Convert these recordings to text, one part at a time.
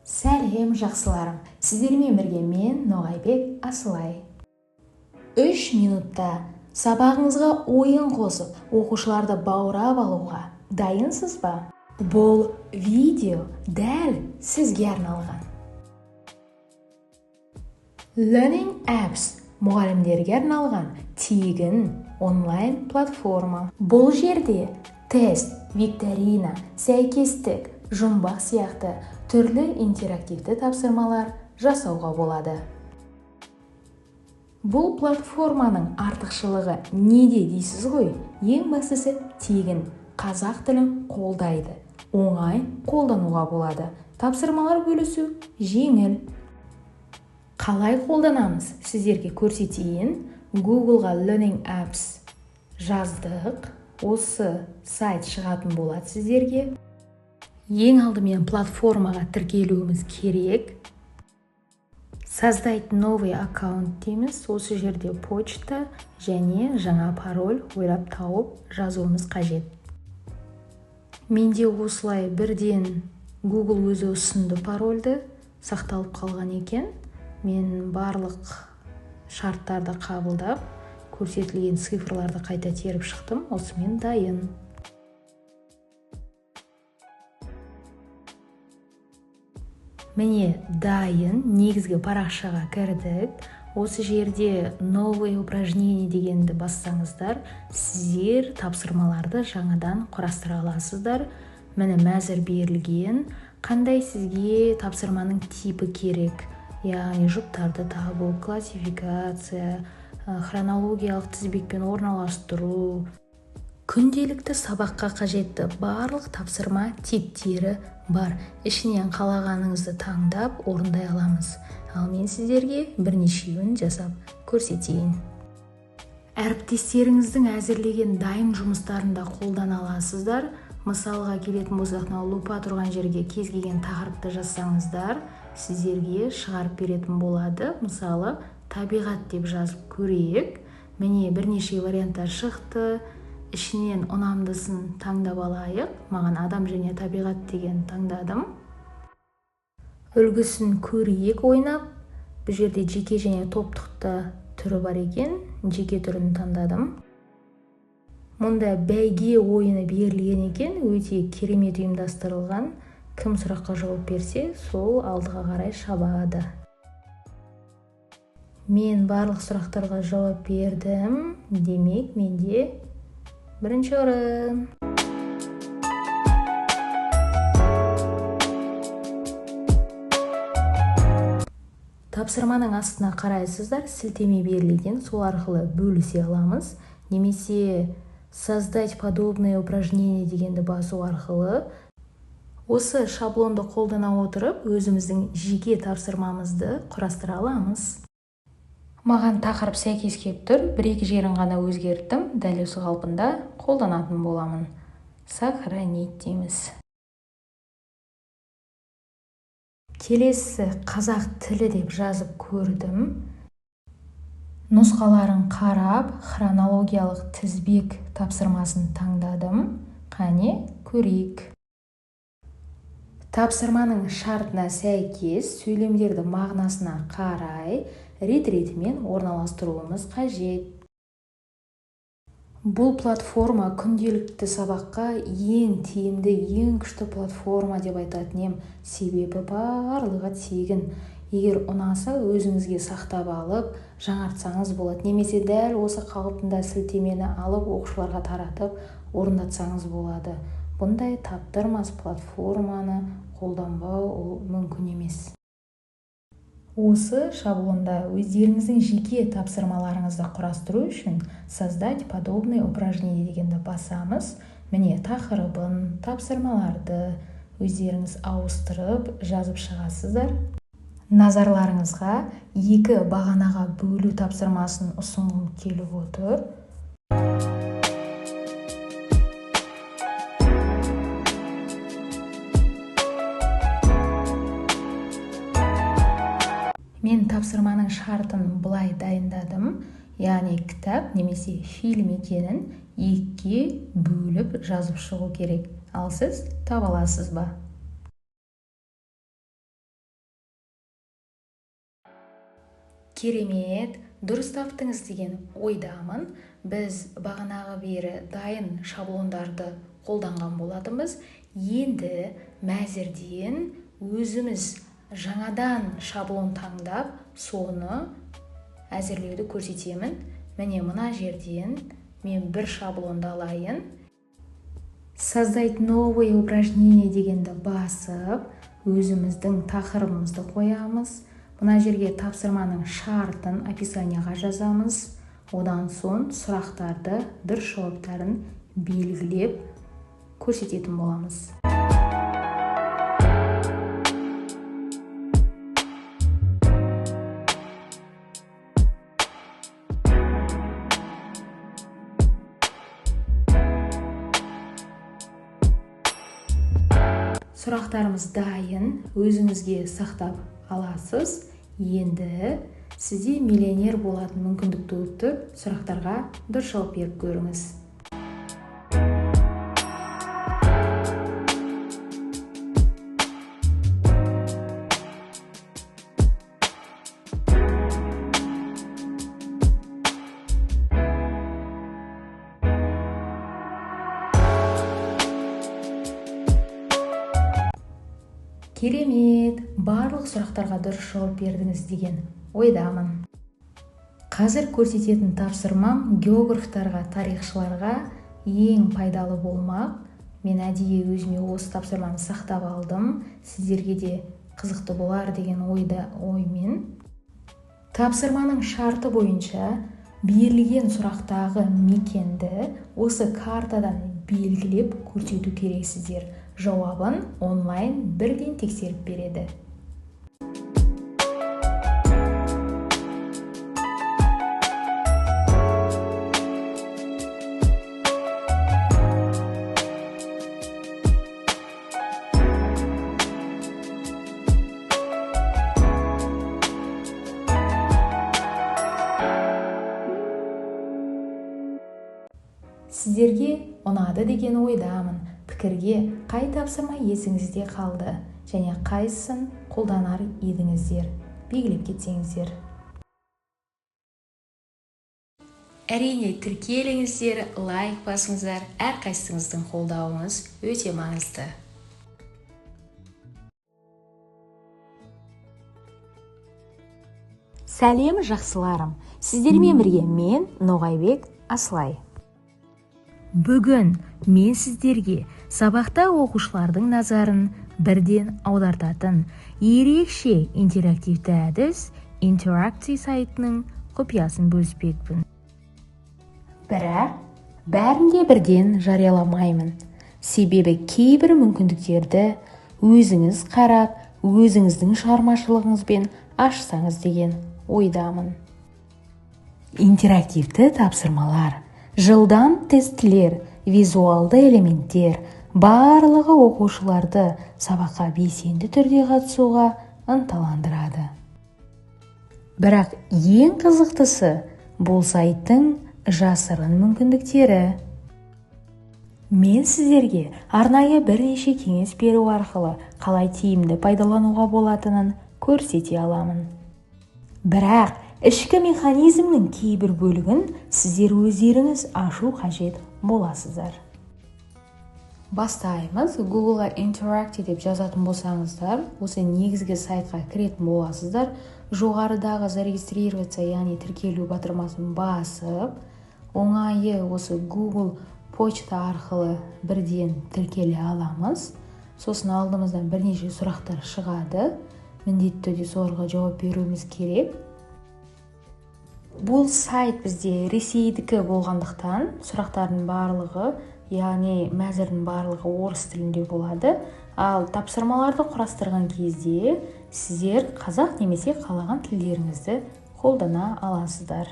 Сәлем жақсыларым, сіздермен бірге мен Ноғайбек Асылай. 3 минутта сабағыңызға ойын қосып, оқушыларды баурап алуға дайынсыз ба? Бұл видео дәл сізге арналған. Learning Apps мұғалімдерге арналған тегін онлайн платформа. Бұл жерде тест, викторина, сәйкестік, жұмбақ сияқты түрлі интерактивті тапсырмалар жасауға болады. Бұл платформаның артықшылығы неде дейсіз ғой? Ең бастысы тегін, қазақ тілін қолдайды, оңай қолдануға болады. Тапсырмалар бөлісу жеңіл. Қалай қолданамыз? Сіздерге көрсетейін. Google-ға Learning Apps жаздық. Осы сайт шығатын болады сіздерге. Ең алдымен платформаға тіркелуіміз керек. Создать новый аккаунт дейміз. Осы жерде почта және жаңа пароль ойлап тауып жазуымыз қажет. Менде осылай бірден Google өзі ұсынды парольді сақталып қалған екен. Мен барлық шарттарды қабылдап, көрсетілген цифрларды қайта теріп шықтым. Осымен дайын. Міне дайын, негізгі парақшаға кірдік. Осы жерде новые упражнения дегенді бассаңыздар, сіздер тапсырмаларды жаңадан құрастыра аласыздар. Міне мәзір берілген, қандай сізге тапсырманың типі керек. Яғни жұптарды табу, классификация, хронологиялық тізбекпен орналастыру. Күнделікті сабаққа қажетті барлық тапсырма типтері бар. Ішінен қалағаныңызды таңдап орындай аламыз. Ал мен сіздерге бірнешеуін жасап көрсетейін. Әріптестеріңіздің әзірлеген дайын жұмыстарында қолдана аласыздар. Мысалға келетін болсақ, лупа тұрған жерге кез келген тақырыпты жазсаңыздар, сіздерге шығарып беретін болады. Мысалы, табиғат деп жазып көрейік. Міне бірнеше варианттар шықты. Ішінен ұнамдысын таңдап алайық. Маған адам және табиғат деген таңдадым. Үлгісін көрейік ойнап. Бұл жерде жеке және топтықта түрі бар екен. Жеке түрін таңдадым. Мұнда бәйге ойыны берілген екен. Өте керемет ұйымдастырылған. Кім сұраққа жауап берсе, сол алдыға қарай шабады. Мен барлық сұрақтарға жауап бердім. Демек, менде бірінші орын. Тапсырманың астына қарайсыздар, сілтеме берілген, сол арқылы бөлісе аламыз. Немесе создать подобные упражнения дегенді басу арқылы осы шаблонды қолдана отырып, өзіміздің жеке тапсырмамызды құрастыра аламыз. Маған тақырып сәйкес келіп тұр, бір-екі жерін ғана өзгерттім, дәл осы қалпында қолданатын боламын. Сохранить дейміз. Келесі қазақ тілі деп жазып көрдім. Нұсқаларын қарап, хронологиялық тізбек тапсырмасын таңдадым. Қане көрейік. Тапсырманың шартына сәйкес сөйлемдерді мағынасына қарай рет-ретімен орналастыруымыз қажет. Бұл платформа күнделікті сабаққа ең тиімді, ең күшті платформа деп айтатын ем. Себебі барлығы тегін. Егер ұнаса, өзіңізге сақтап алып, жаңартсаңыз болады. Немесе дәл осы қалыпында сілтемені алып, оқушыларға таратып, орындатсаңыз болады. Бұндай таптырмас платформаны қолданбау ол мүмкін емес. Осы шаблонда өздеріңіздің жеке тапсырмаларыңызды құрастыру үшін создать подобные упражнения дегенді басамыз. Міне тақырыбын, тапсырмаларды өздеріңіз ауыстырып жазып шығасыздар. Назарларыңызға екі бағанаға бөлу тапсырмасын ұсынғым келіп отыр. Мен тапсырманың шартын былай дайындадым. Яғни кітап немесе фильм екенін екіге бөліп жазып шығу керек. Ал сіз таба аласыз ба? Керемет, дұрыс таптыңыз деген ойдамын. Біз бағанағы бері дайын шаблондарды қолданған болатынбыз. Енді мәзірден өзіміз жаңадан шаблон таңдап, соны әзірлеуді көрсетемін. Міне мына жерден мен бір шаблонды алайын. Создать новое упражнение дегенді басып, өзіміздің тақырыбымызды қоямыз. Мына жерге тапсырманың шартын описанияға жазамыз. Одан соң сұрақтарды, дұрыс жауаптарын белгілеп көрсететін боламыз. Сұрақтарымыз дайын, өзіңізге сақтап аласыз. Енді сізде миллионер болатын мүмкіндік туып тұр. Сұрақтарға дұрыс жауап беріп көріңіз. Керемет, барлық сұрақтарға дұрыс жауап бердіңіз деген ойдамын. Қазір көрсететін тапсырмам географтарға, тарихшыларға ең пайдалы болмақ. Мен әдейі өзіме осы тапсырманы сақтап алдым. Сіздерге де қызықты болар деген оймен. Тапсырманың шарты бойынша берілген сұрақтағы мекенді осы картадан белгілеп көрсету керексіздер. Жауабын онлайн бірден тексеріп береді. Сіздерге ұнады деген ойдамын. Пікірге қай тапсырма есіңізде қалды және қайсысын қолданар едіңіздер, белгілеп кетсеңіздер. Әрине тіркеліңіздер, лайк басыңыздар, әрқайсыңыздың қолдауыңыз өте маңызды. Сәлем жақсыларым, сіздермен бірге мен Ноғайбек Аслай. Бүгін мен сіздерге сабақта оқушылардың назарын бірден аудартатын ерекше интерактивті әдіс Interactive сайтының құпиясын бөліспекпін. Бірақ бәрінде бірден жарияламаймын. Себебі кейбір мүмкіндіктерді өзіңіз қарап, өзіңіздің шығармашылығыңызбен ашсаңыз деген ойдамын. Интерактивті тапсырмалар, жылдам тестілер, визуалды элементтер барлығы оқушыларды сабаққа белсенді түрде қатысуға ынталандырады. Бірақ ең қызықтысы бұл сайттың жасырын мүмкіндіктері. Мен сіздерге арнайы бірнеше кеңес беру арқылы қалай тиімді пайдалануға болатынын көрсете аламын. Бірақ ішкі механизмнің кейбір бөлігін сіздер өздеріңіз ашу қажет боласыздар. Бастаймыз. Google'a Interactive деп жазатын болсаңыздар, осы негізгі сайтқа кіретін боласыздар. Жоғарыдағы зарегистрироваться, яғни тіркелу батырмасын басып, оңайы осы Google почта арқылы бірден тіркеле аламыз. Сосын алдымыздан бірнеше сұрақтар шығады. Міндетті түрде соларға жауап беруіміз керек. Бұл сайт бізде Ресейдікі болғандықтан сұрақтардың барлығы, яғни мәзірдің барлығы орыс тілінде болады. Ал тапсырмаларды құрастырған кезде сіздер қазақ немесе қалаған тілдеріңізді қолдана аласыздар.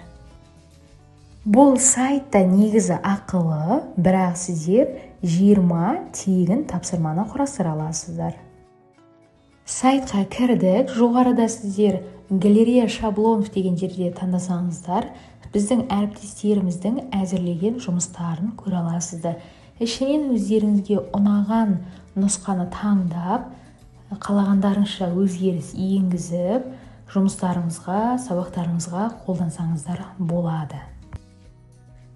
Бұл сайтта негізі ақылы, бірақ сіздер 20 тегін тапсырманы құрастыра аласыздар. Сайтқа кірдік, жоғарыда сіздер галерея шаблонов деген жерде таңдасаңыздар, біздің әріптестеріміздің әзірлеген жұмыстарын көре аласыздар. Ішінен өздеріңізге ұнаған нұсқаны таңдап, қалағандарыңызша өзгеріс енгізіп, жұмыстарыңызға, сабақтарыңызға қолдансаңыздар болады.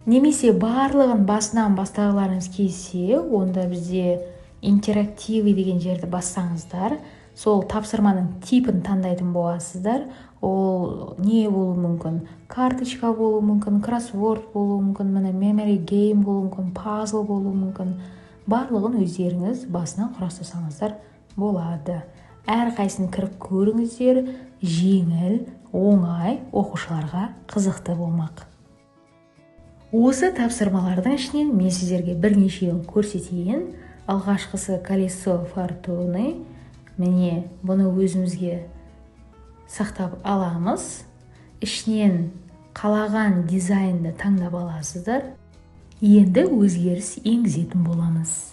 Немесе барлығын басынан бастағыларыңыз келсе, онда бізде интерактиві деген жерді бассаңыздар, сол тапсырманың типін таңдайтын боласыздар. Ол не болуы мүмкін? Карточка болуы мүмкін, кроссворд болуы мүмкін, memory game болуы мүмкін, пазл болуы мүмкін. Барлығын өздеріңіз басынан құрастырсаңыздар болады. Әрқайсысын кіріп көріңіздер, жеңіл, оңай, оқушыларға қызықты болмақ. Осы тапсырмалардың ішінен мен сіздерге бірнешеуін көрсетейін. Алғашқысы колесо фортуны. Міне, бұны өзімізге сақтап аламыз. Ішінен қалаған дизайнды таңдап аласыздар. Енді өзгеріс енгізетін боламыз.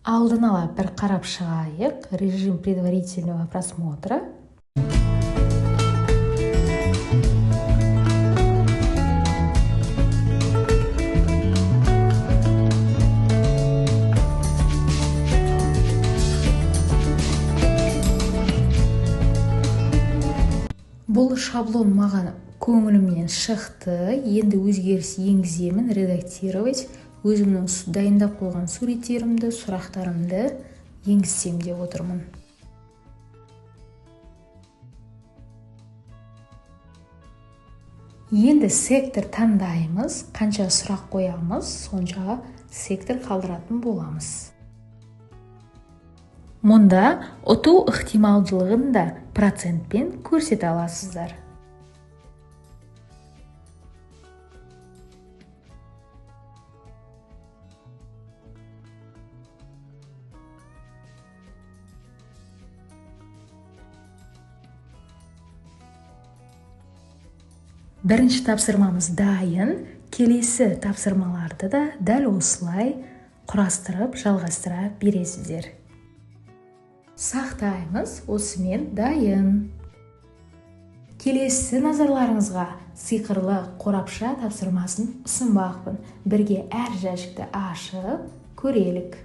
Алдын ала бір қарап шығайық. Режим предварительного просмотра. Бұл шаблон маған көңілімнен шықты. Енді өзгеріс енгіземін, редактировать. Өзімнің дайындап қойған суреттерімді, сұрақтарымды енгізсем деп отырмын. Енді сектор таңдаймыз. Қанша сұрақ қоямыз, сонша сектор қалдыратын боламыз. Мұнда ұту ықтималдылығын да процентпен көрсете аласыздар. Бірінші тапсырмамыз дайын. Келесі тапсырмаларды да дәл осылай құрастырып, жалғастыра бересіздер. Сақтаймыз, осымен дайын. Келесі назарларыңызға сиқырлы қорапша тапсырмасын ұсынбақпын. Бірге әр жәшікті ашып көрелік.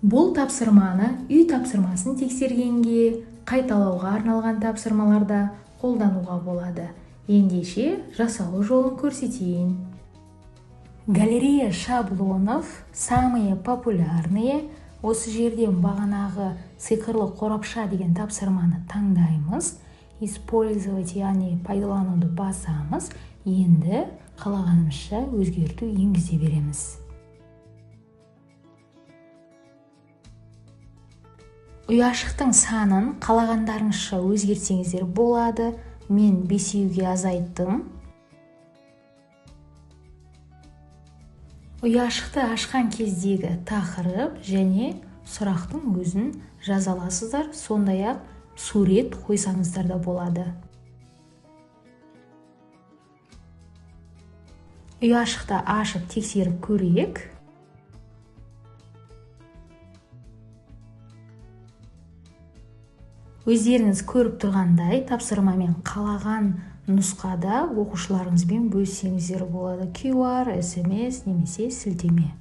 Бұл тапсырманы үй тапсырмасын тексергенге, қайталауға арналған тапсырмаларда қолдануға болады. Ендеше жасалу жолын көрсетейін. Галерея шаблонов, самые популярные. Осы жерден бағанағы сиқырлы қорапша деген тапсырманы таңдаймыз. Использовать, яғни пайдалануды басамыз. Енді қалағанымызша өзгерту енгізе береміз. Ұяшықтың санын қалағандарыңызша өзгертсеңіздер болады. Мен 5-ге азайттым. Ұяшықты ашқан кездегі тақырып және сұрақтың өзін жаза аласыздар. Сондай-ақ сурет қойсаңыздар да болады. Ұяшықты ашып тексеріп көрейік. Өздеріңіз көріп тұрғандай тапсырмамен қалаған нұсқада оқушыларыңызбен бөліссеңіздер болады. QR, SMS немесе сілтеме.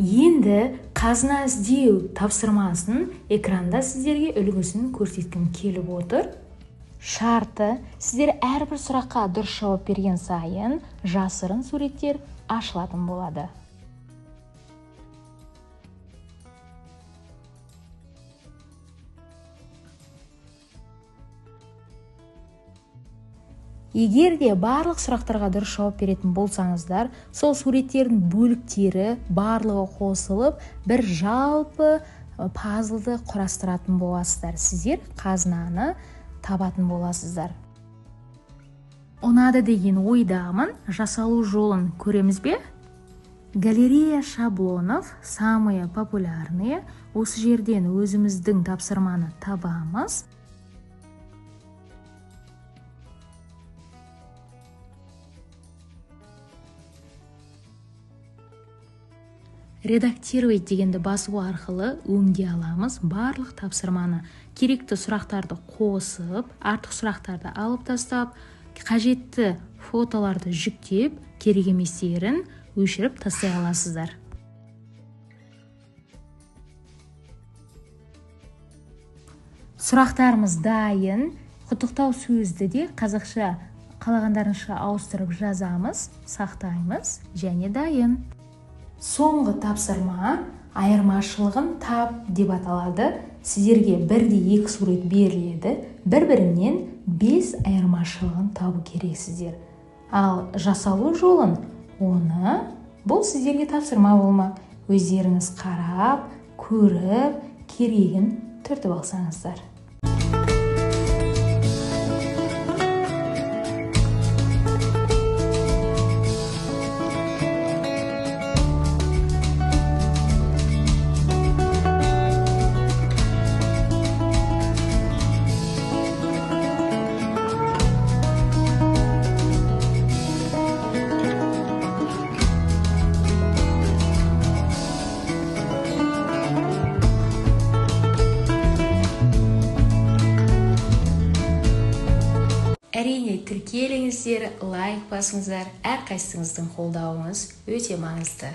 Енді қазына іздеу тапсырмасын экранда сіздерге үлгісін көрсеткім келіп отыр. Шарты, сіздер әрбір сұраққа дұрыс жауап берген сайын жасырын суреттер ашылатын болады. Егер де барлық сұрақтарға дұрыс жауап беретін болсаңыздар, сол суреттердің бөліктері барлығы қосылып, бір жалпы пазлды құрастыратын боласыздар. Сіздер қазынаны табатын боласыздар. Ұнады деген ойдамын. Жасалу жолын көреміз бе? Галерея шаблонов, самые популярные. Осы жерден өзіміздің тапсырманы табамыз. Редактировать дегенді басу арқылы өңдей аламыз. Барлық тапсырманы, керекті сұрақтарды қосып, артық сұрақтарды алып тастап, қажетті фотоларды жүктеп, керек еместерін өшіріп тастай аласыздар. Сұрақтарымыз дайын. Құттықтау сөзді де қазақша қалағандарыңызша ауыстырып жазамыз, сақтаймыз және дайын. Соңғы тапсырма айырмашылығын тап деп аталады. Сіздерге 1-2 сурет беріледі. Бір-бірінен 5 айырмашылығын табу керексіздер. Ал жасалу жолын бұл сіздерге тапсырма болмақ. Өздеріңіз қарап, көріп, керегін түртіп алсаңыздар. Әрине, тіркеліңіздер, лайк басыңыздар, әрқайсыңыздың қолдауыңыз өте маңызды.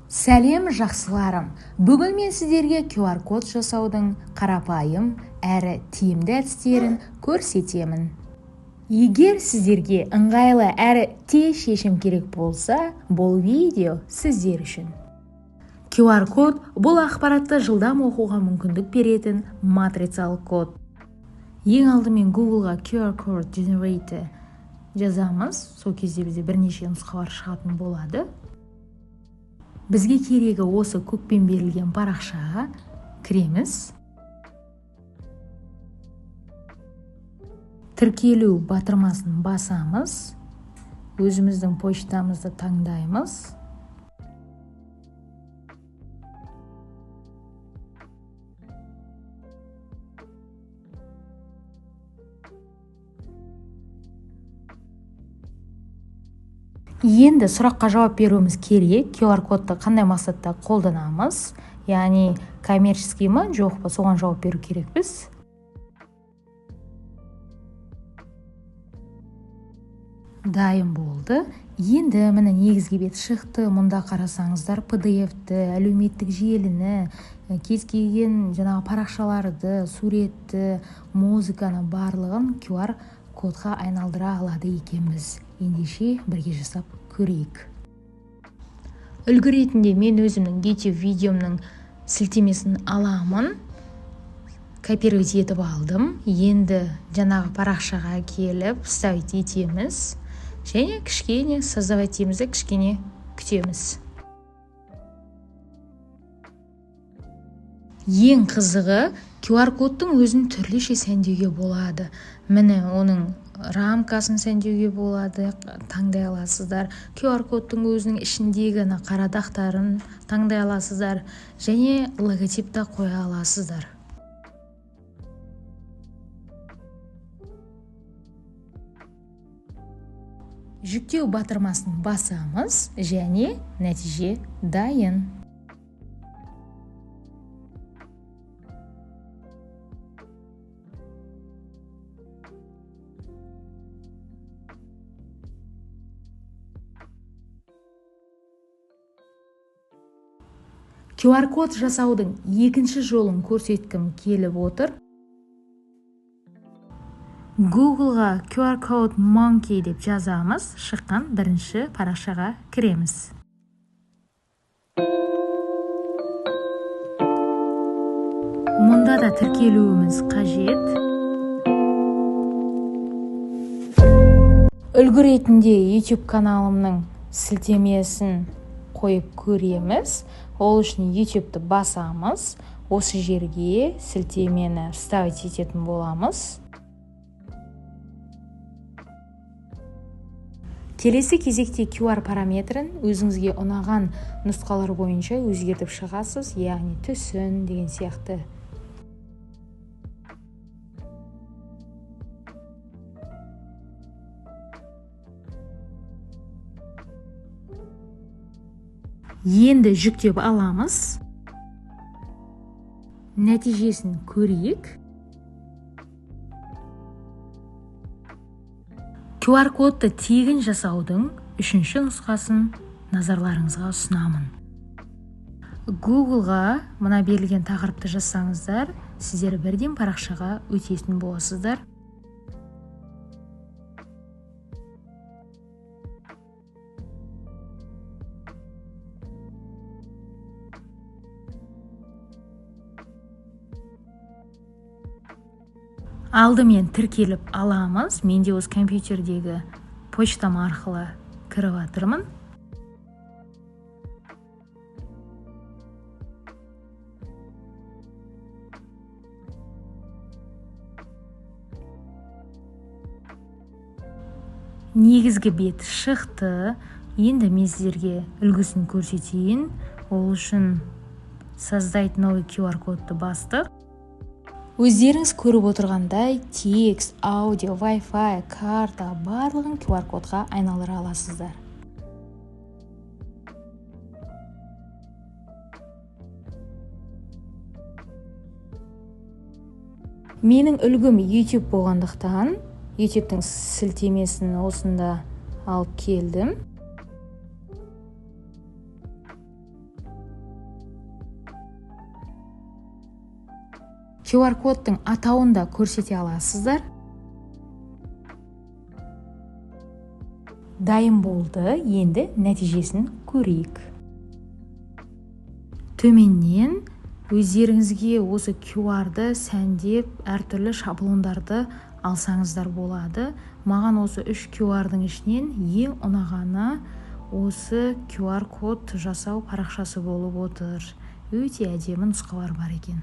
Сәлем жақсыларым. Бүгін мен сіздерге QR-код жасаудың қарапайым әрі тиімді әдістерін көрсетемін. Егер сіздерге ыңғайлы әрі тез шешім керек болса, бұл видео сіздер үшін. QR-код бұл ақпаратты жылдам оқуға мүмкіндік беретін матрицалық код. Ең алдымен Google-ға QR-Code Generator жазамыз. Сол кезде бізде бірнеше нұсқалар шығатын болады. Бізге керегі осы көкпен берілген парақшаға кіреміз. Тіркелу батырмасын басамыз. Өзіміздің почтамызды таңдаймыз. Енді сұраққа жауап беруіміз керек. QR-кодты қандай мақсатта қолданамыз? Яғни коммерческий ма, жоқ па, соған жауап беру керекпіз. Дайын болды. Енді міне негізгі бет шықты. Мұнда қарасаңыздар PDF-ті, әлеуметтік желіні, кез келген парақшаларды, суретті, музыканы барлығын QR-кодқа айналдыра алады екенбіз. Ендеше бірге жасап көрейік. Үлгі ретінде мен өзімнің YouTube видеомның сілтемесін аламын. Копировать етіп алдым. Енді жаңағы парақшаға келіп вставить етеміз. Және кішкене создавать етеміз, кішкене күтеміз. Ең қызығы, QR-кодтың өзін түрліше сәндеуге болады. Міне оның рамкасын сәндеуге болады, таңдай аласыздар. QR-кодтың өзінің ішіндегі қарадақтарын таңдай аласыздар. Және логотипті қоя аласыздар. Жүктеу батырмасын басамыз және нәтиже дайын. QR-код жасаудың екінші жолын көрсеткім келіп отыр. Google-ға QR-Code Monkey деп жазамыз. Шыққан бірінші парақшаға кіреміз. Мұнда да тіркелуіміз қажет. Үлгі ретінде YouTube каналымның сілтемесін қойып көреміз. Ол үшін YouTube-ті басамыз. Осы жерге сілтемені вставить ететін боламыз. Келесі кезекте QR параметрін өзіңізге ұнаған нұсқалар бойынша өзгертіп шығасыз, яғни түсін деген сияқты. Енді жүктеп аламыз. Нәтижесін көрейік. QR-кодты тегін жасаудың 3 нұсқасын назарларыңызға ұсынамын. Google-ға мына берілген тақырыпты жазсаңыздар, сіздер бірден парақшаға өтетін боласыздар. Алдымен тіркеліп аламыз. Менде өз компьютердегі почтам арқылы кіріп жатырмын. Негізгі бет шықты. Енді мен сіздерге үлгісін көрсетейін. Ол үшін создать новый QR-кодты бастық. Өздеріңіз көріп отырғандай, текст, аудио, Wi-Fi, карта барлығын QR-кодқа айналдыра аласыздар. Менің үлгім YouTube болғандықтан, YouTube'тың сілтемесін осында алып келдім. QR-кодтың атауын да көрсете аласыздар. Дайын болды, енді нәтижесін көрейік. Төменнен өздеріңізге осы QR-ды сәндеп, әртүрлі шаблондарды алсаңыздар болады. Маған осы 3 QR-дың ішінен ең ұнағаны осы QR-код жасау парақшасы болып отыр. Өте әдемі нұсқалар бар екен.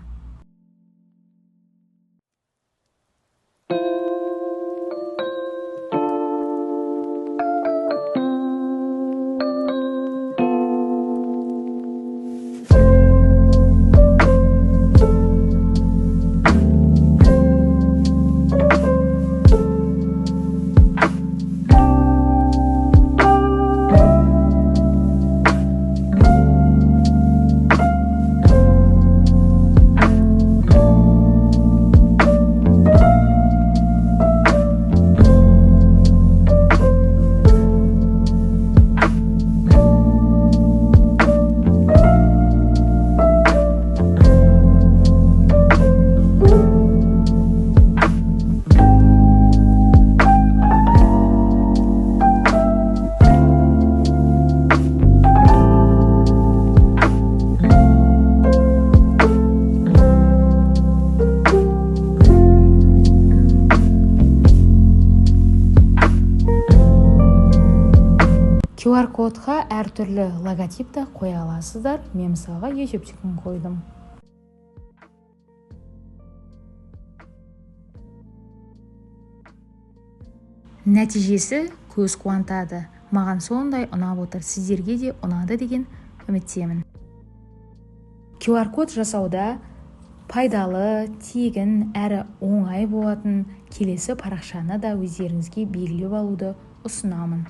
QR-кодқа әртүрлі логотип та қоя аласыздар. Мен мысалға YouTube-тікін қойдым. Нәтижесі көз қуантады. Маған сондай ұнап отыр. Сіздерге де ұнады деген үміттемін. QR-код жасауда пайдалы, тегін, әрі оңай болатын келесі парақшаны да өздеріңізге белгілеп алуды ұсынамын.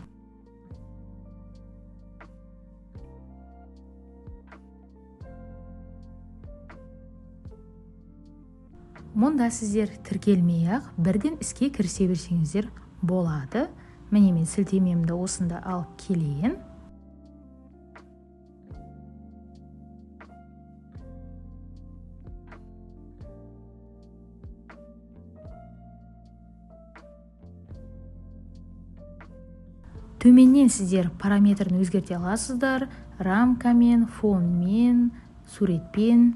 Мұнда сіздер тіркелмей-ақ бірден іске кірісе берсеңіздер болады. Міне мен сілтемемді осында алып келейін. Төменнен сіздер параметрін өзгерте аласыздар. Рамкамен, фонмен, суретпен.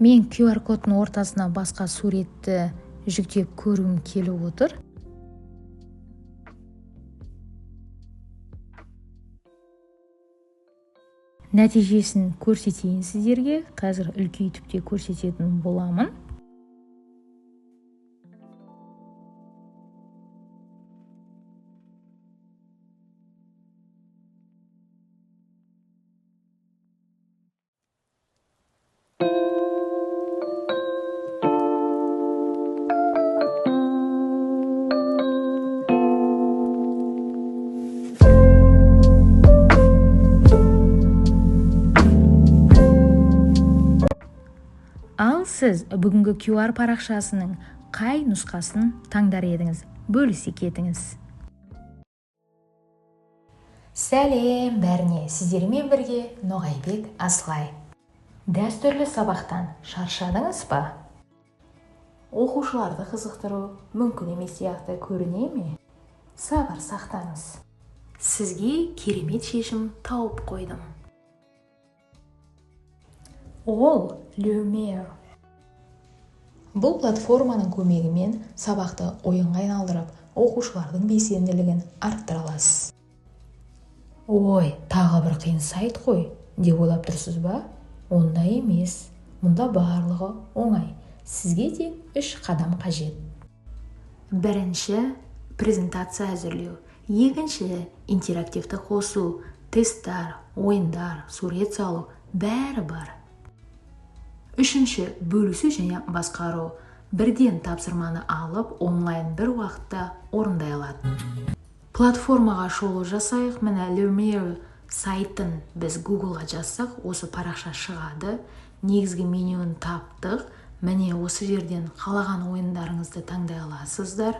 Мен QR-кодтың ортасына басқа суретті жүктеп көргім келіп отыр. Нәтижесін көрсетейін сіздерге. Қазір үлкейтіп те көрсететін боламын. сіз бүгінгі QR парақшасының қай нұсқасын таңдар едіңіз? Бөлісе кетіңіз. Сәлем бәріне, сіздермен бірге Ноғайбек Асылай. Дәстүрлі сабақтан шаршадыңыз ба? Оқушыларды қызықтыру мүмкін емес сияқты көріне ме? Сабыр сақтаңыз. Сізге керемет шешім тауып қойдым. Ол Lumiere. Бұл платформаның көмегімен сабақты ойынға айналдырып, оқушылардың белсенділігін арттыра аласыз. Ой, тағы бір қиын сайт қой, деп ойлап тұрсыз ба? Ондай емес. Мұнда барлығы оңай. Сізге тек 3 қадам қажет. Бірінші, презентация әзірлеу. Екінші, интерактивті қосу, тесттер, ойындар, сурет салу, бәрі бар. Үшінші, бөлісу және басқару. Бірден тапсырманы алып, онлайн бір уақытта орындай алады. Платформаға шолу жасайық. Міне Lumiere сайтын біз Google-ға жазсақ, осы парақша шығады. Негізгі менюін таптық. Міне осы жерден қалаған ойындарыңызды таңдай аласыздар.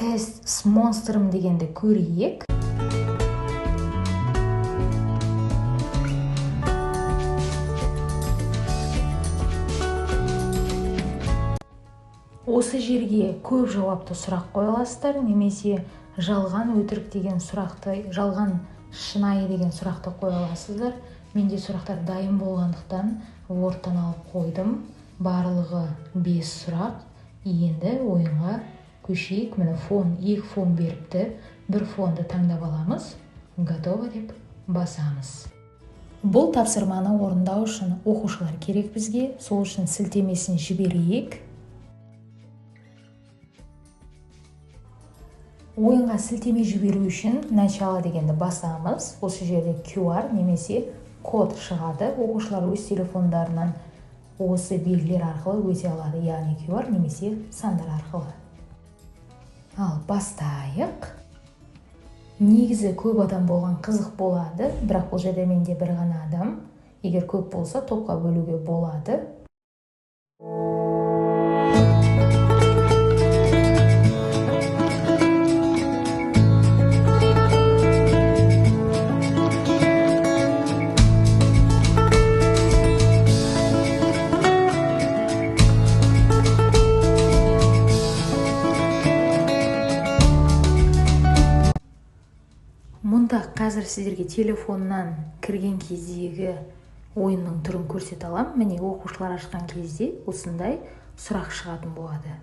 Тест с монстром дегенді көрейік. Осы жерге көп жауапты сұрақ қоя аласыздар, немесе жалған өтірік деген сұрақты, жалған шынайы деген сұрақты қоя аласыздар. Менде сұрақтар дайын болғандықтан Word-тан алып қойдым. Барлығы 5 сұрақ. Енді ойынға көшейік. Міне екі фон беріпті. Бір фонды таңдап аламыз. Готово деп басамыз. Бұл тапсырманы орындау үшін оқушылар керек бізге. Сол үшін сілтемесін жіберейік. Ойынға сілтеме жіберу үшін начало дегенді басамыз. Осы жерде QR немесе код шығады. Оқушылар өз телефондарынан осы белгілер арқылы өте алады, яғни QR немесе сандар арқылы. Ал бастайық. Негізі көп адам болған қызық болады, бірақ бұл жерде менде бір ғана адам. Егер көп болса, топқа бөлуге болады. Мұнда қазір сіздерге телефоннан кірген кездегі ойынның түрін көрсете аламын. Міне оқушылар ашқан кезде осындай сұрақ шығатын болады.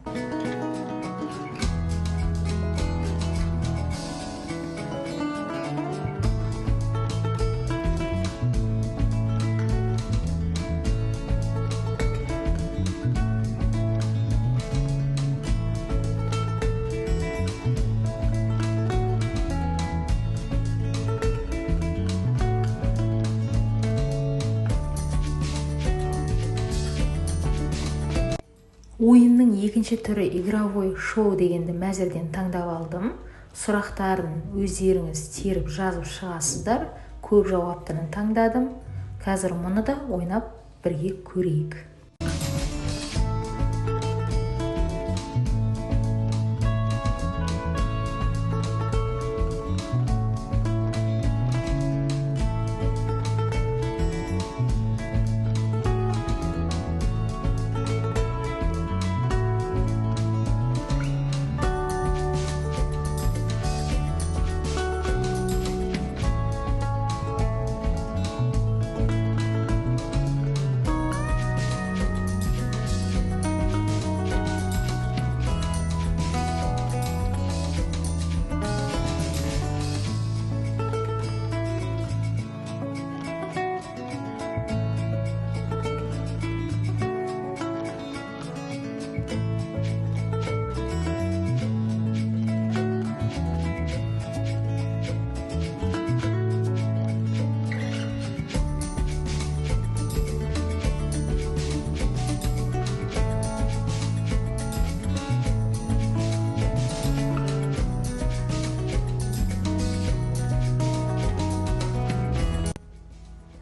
Ойынның екінші түрі игровой шоу дегенді мәзірден таңдап алдым. Сұрақтарын өздеріңіз теріп жазып шығасыздар. Көп жауаптарын таңдадым. Қазір мұны да ойнап бірге көрейік.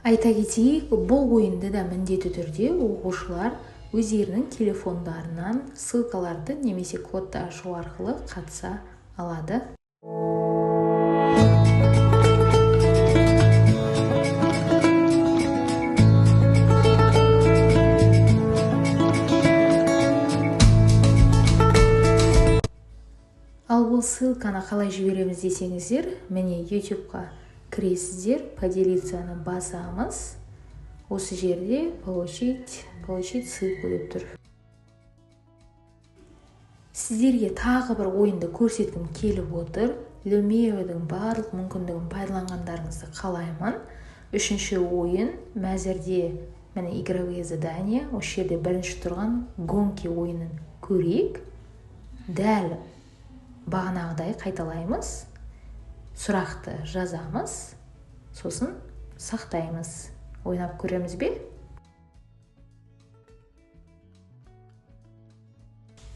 Айта кетейік, бұл ойынды да міндетті түрде оқушылар өздерінің телефондарынан ссылкаларды немесе кодты ашу арқылы қатыса алады. Ал бұл ссылканы қалай жібереміз десеңіздер, міне YouTube'қа кіресіздер, поделицаны басамыз. Осы жерде получить ссылку деп тұр. Сіздерге тағы бір ойынды көрсеткім келіп отыр. Lumio-дің барлық мүмкіндігін пайдаланғандарыңызды қалаймын. Үшінші ойын мәзірде міне игровые задания. Осы жерде бірінші тұрған гонки ойынын көрейік. Дәл бағанағыдай қайталаймыз. Сұрақты жазамыз. Сосын сақтаймыз. Ойнап көреміз бе?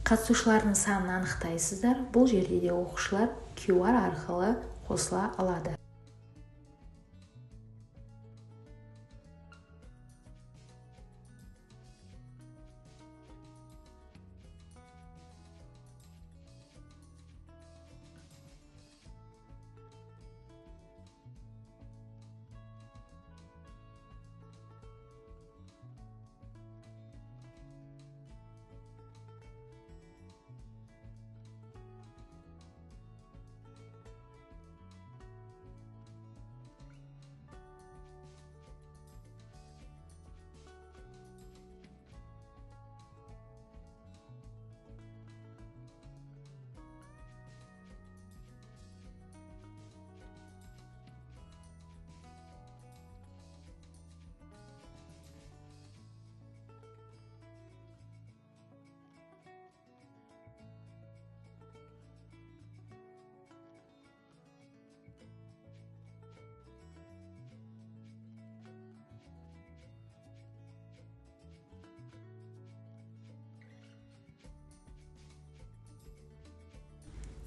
Қатысушылардың санын анықтайсыздар. Бұл жерде де оқушылар QR арқылы қосыла алады.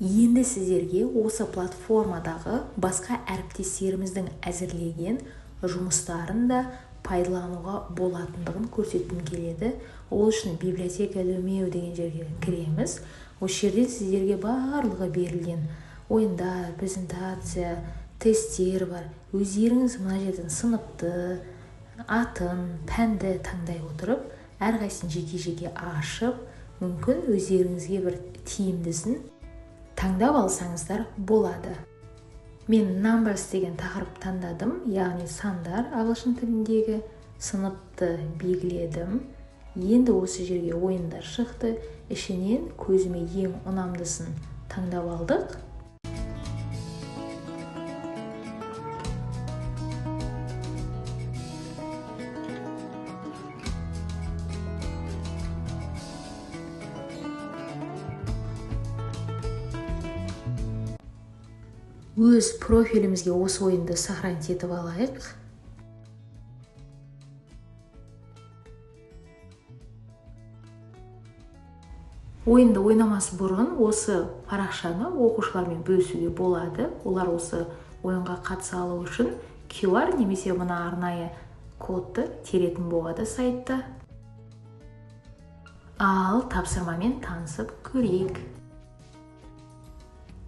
Енді сіздерге осы платформадағы басқа әріптестеріміздің әзірлеген жұмыстарын да пайдалануға болатындығын көрсеткім келеді. Ол үшін библиотека Lumio деген жерге кіреміз. Осы жерде сіздерге барлығы берілген ойындар, презентация, тесттер бар. Өздеріңіз мына жерден сыныпты, атын, пәнді таңдай отырып, әрқайсысын жеке-жеке ашып, мүмкін өздеріңізге бір тиімдісін таңдап алсаңыздар болады. Мен numbers деген тақырып таңдадым, яғни сандар ағылшын тіліндегі. Сыныпты белгіледім. Енді осы жерге ойындар шықты. Ішінен көзіме ең ұнамдысын таңдап алдық. Өз профилімізге осы ойынды сохранить етіп алайық. Ойынды ойнамас бұрын осы парақшаны оқушылармен бөлісуге болады. Олар осы ойынға қатыса алу үшін QR немесе мына арнайы кодты теретін болады сайтта. Ал тапсырмамен танысып көрейік.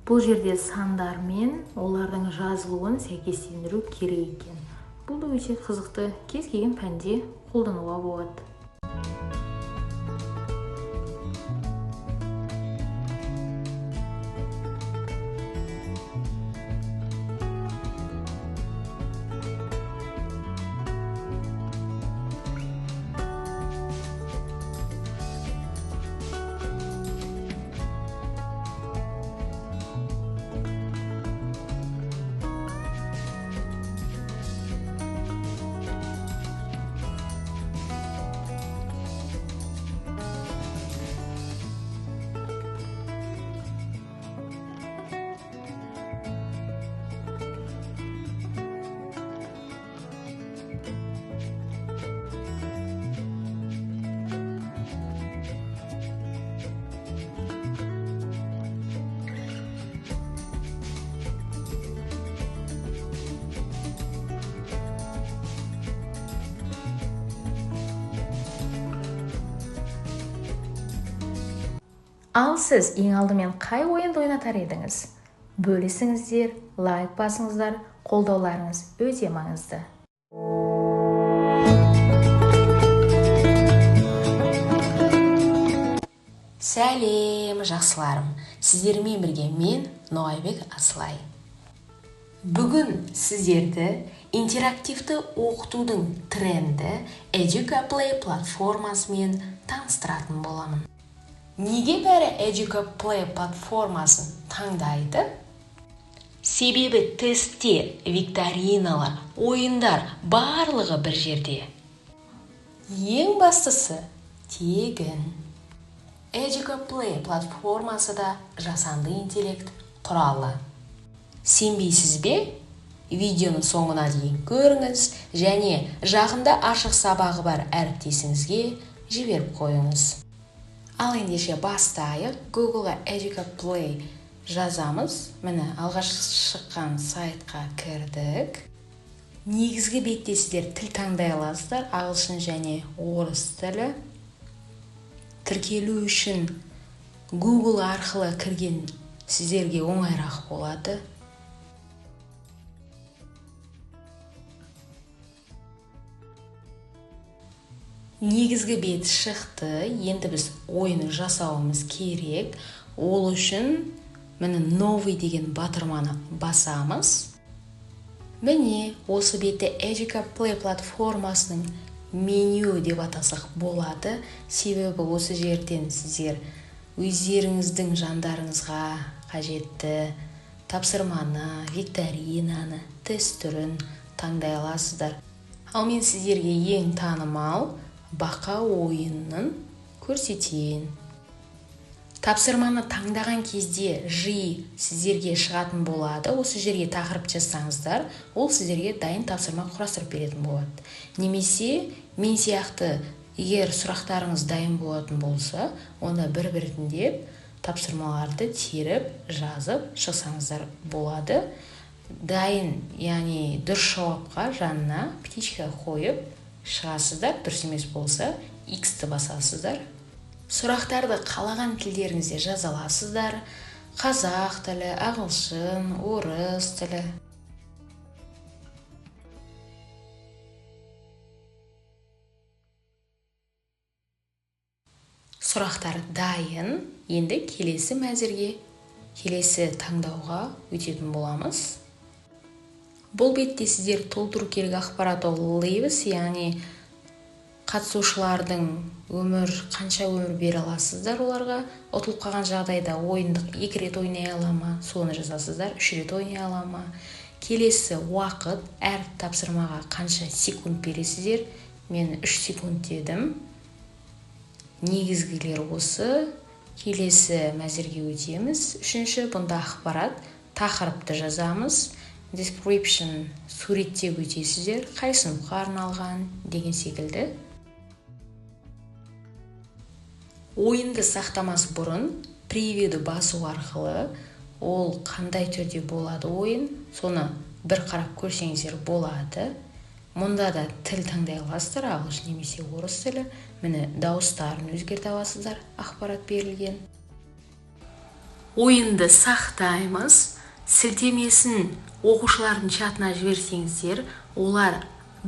Бұл жерде сандар мен олардың жазылуын сәйкестендіру керек екен. Бұл да өте қызықты, кез келген пәнде қолдануға болады. Ал сіз ең алдымен қай ойынды ойнатар едіңіз? Бөлісіңіздер, лайк басыңыздар, қолдауларыңыз өте маңызды. Сәлем, жақсыларым. Сіздермен бірге мен Ноайбек Аслай. Бүгін сіздерді интерактивті оқытудың тренді EducaPlay платформасымен таныстыратын боламын. Неге бәрі EducaPlay платформасын таңдайды? Себебі тесттер, викториналар, ойындар барлығы бір жерде. Ең бастысы тегін. EducaPlay платформасы да жасанды интеллект құралы. Сенбейсіз бе? Видеоны соңына дейін көріңіз және жақында ашық сабағы бар әріптесіңізге жіберіп қойыңыз. Ал ендеше бастайық. Googleға EducaPlay жазамыз. Міне алғаш шыққан сайтқа кірдік. Негізгі бетте сіздер тіл таңдай аласыздар, ағылшын және орыс тілі. Тіркелу үшін Google арқылы кірген сіздерге оңайырақ болады. Негізгі бет шықты. Енді біз ойын жасауымыз керек. Ол үшін міне новый деген батырманы басамыз. Міне осы бетте EducaPlay платформасының меню деп атасақ болады. Себебі осы жерден сіздер өздеріңіздің жандарыңызға қажетті тапсырманы, викторинаны, тест түрін таңдай аласыздар. Ал мен сіздерге ең танымал бақа ойынын көрсетейін. Тапсырманы таңдаған кезде жиі сіздерге шығатын болады. Осы жерге тақырып жазсаңыздар, ол сіздерге дайын тапсырма құрастырып беретін болады. Немесе мен сияқты егер сұрақтарыңыз дайын болатын болса, онда бір-біртіндеп тапсырмаларды теріп, жазып шықсаңыздар болады. Дайын, яғни дұрыс жауапқа жанына птичка қойып шығасыздар. Дұрыс емес болса, X-ті басасыздар. Сұрақтарды қалаған тілдеріңізде жаза аласыздар. Қазақ тілі, ағылшын, орыс тілі. Сұрақтар дайын. Енді келесі мәзірге, келесі таңдауға өтетін боламыз. Бұл бетте сіздер толтыру керек ақпарат ол leaves, яғни қатысушылардың қанша өмір бере аласыздар оларға. Ұтылып қалған жағдайда ойынды 2 рет ойнай ала ма, соны жазасыздар. 3 рет ойнай ала ма. Келесі уақыт, әр тапсырмаға қанша секунд бересіздер. Мен 3 секунд дедім. Негізгілер осы. Келесі мәзірге өтеміз. Үшінші, бұнда ақпарат, тақырыпты жазамыз. Description, суретте өтесіздер, қай сыныпқа арналған деген секілді. Ойынды сақтамас бұрын превьюді басу арқылы ол қандай түрде болады ойын, соны бір қарап көрсеңіздер болады. Мұнда да тіл таңдай аласыздар, ағылшын немесе орыс тілі. Міне дауыстарын өзгерте аласыздар, ақпарат берілген. Ойынды сақтаймыз. Сілтемесін оқушылардың чатына жіберсеңіздер, олар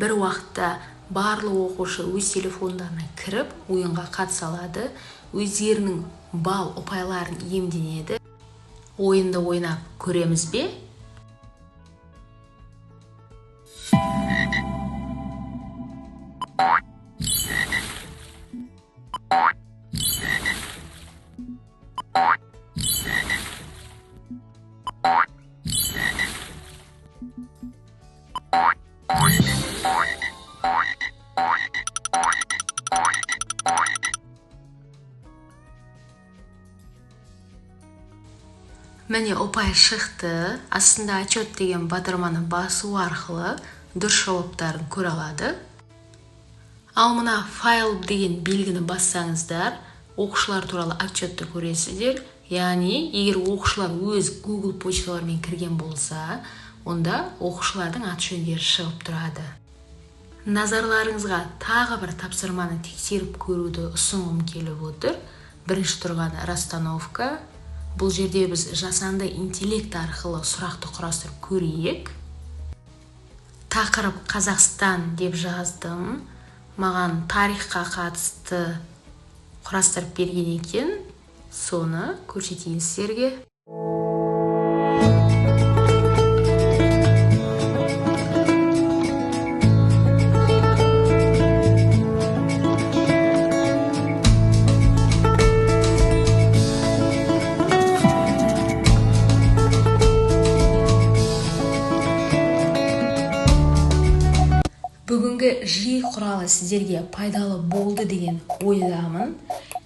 бір уақытта барлық оқушы өз телефондарына кіріп, ойынға қатыса алады. Өздерінің бал ұпайларын иемденеді. Ойынды ойнап көреміз бе? Міне ұпай шықты. Астында отчет деген батырманы басу арқылы дұрыс жауаптарын көре алады. Ал мына файл деген белгіні бассаңыздар, оқушылар туралы отчетты көресіздер. Яғни, егер оқушылар өз Google почталарымен кірген болса, онда оқушылардың аты-жөндері шығып тұрады. Назарларыңызға тағы бір тапсырманы тексеріп көруді ұсынғым келіп отыр. Бірінші тұрған расстановка. Бұл жерде біз жасанды интеллект арқылы сұрақты құрастырып көрейік. Тақырып Қазақстан деп жаздым. Маған тарихқа қатысты құрастырып берген екен. Соны көрсетейін сіздерге. Бүгінгі жи құралы сіздерге пайдалы болды деген ойдамын.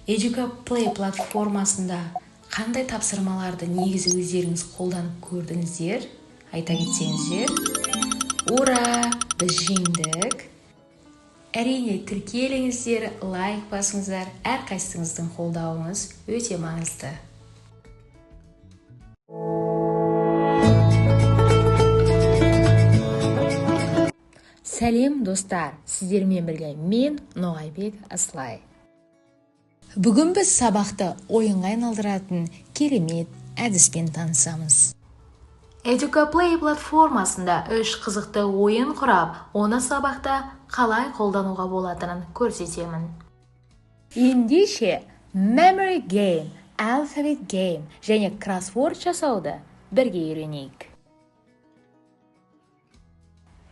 EducaPlay платформасында қандай тапсырмаларды негізі өздеріңіз қолданып көрдіңіздер? Айта кетсеңіздер. Ура! Біз жеңдік. Әрине тіркеліңіздер, лайк басыңыздар. Әрқайсыңыздың қолдауыңыз өте маңызды. Сәлем достар, сіздермен бірге мен Ноғайбек Аслай. Бүгін біз сабақты ойынға айналдыратын керемет әдіспен танысамыз. EducaPlay платформасында 3 қызықты ойын құрап, оны сабақта қалай қолдануға болатынын көрсетемін. Ендеше Memory Game, Alphabet Game және Crossword жасауды бірге үйренейік.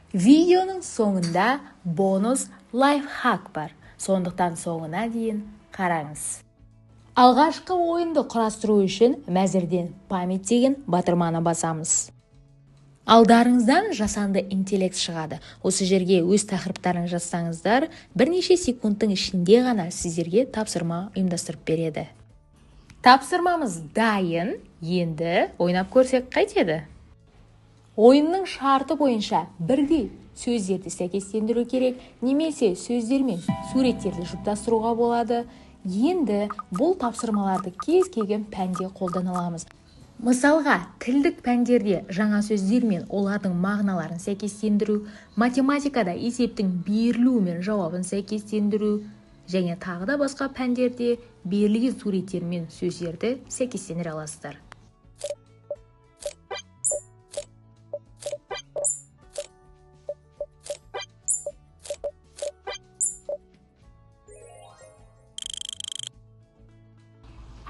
Видеоның соңында бонус лайфхак бар, сондықтан соңына дейін қараңыз. Алғашқы ойынды құрастыру үшін мәзірден память деген батырманы басамыз. Алдарыңыздан жасанды интеллект шығады. Осы жерге өз тақырыптарын жазсаңыздар, бірнеше секундтың ішінде ғана сіздерге тапсырма ұйымдастырып береді. Тапсырмамыз дайын, енді ойнап көрсек қайтеді? Ойынның шарты бойынша бірдей сөздерді сәйкестендіру керек, немесе сөздер мен суреттерді жұптастыруға болады. Енді бұл тапсырмаларды кез келген пәнде қолданыламыз. Мысалға, тілдік пәндерде жаңа сөздер мен олардың мағыналарын сәйкестендіру, математикада есептің берілуі мен жауабын сәйкестендіру, және тағы да басқа пәндерде берілген суреттер мен сөздерді сәйкестендіре аласыздар.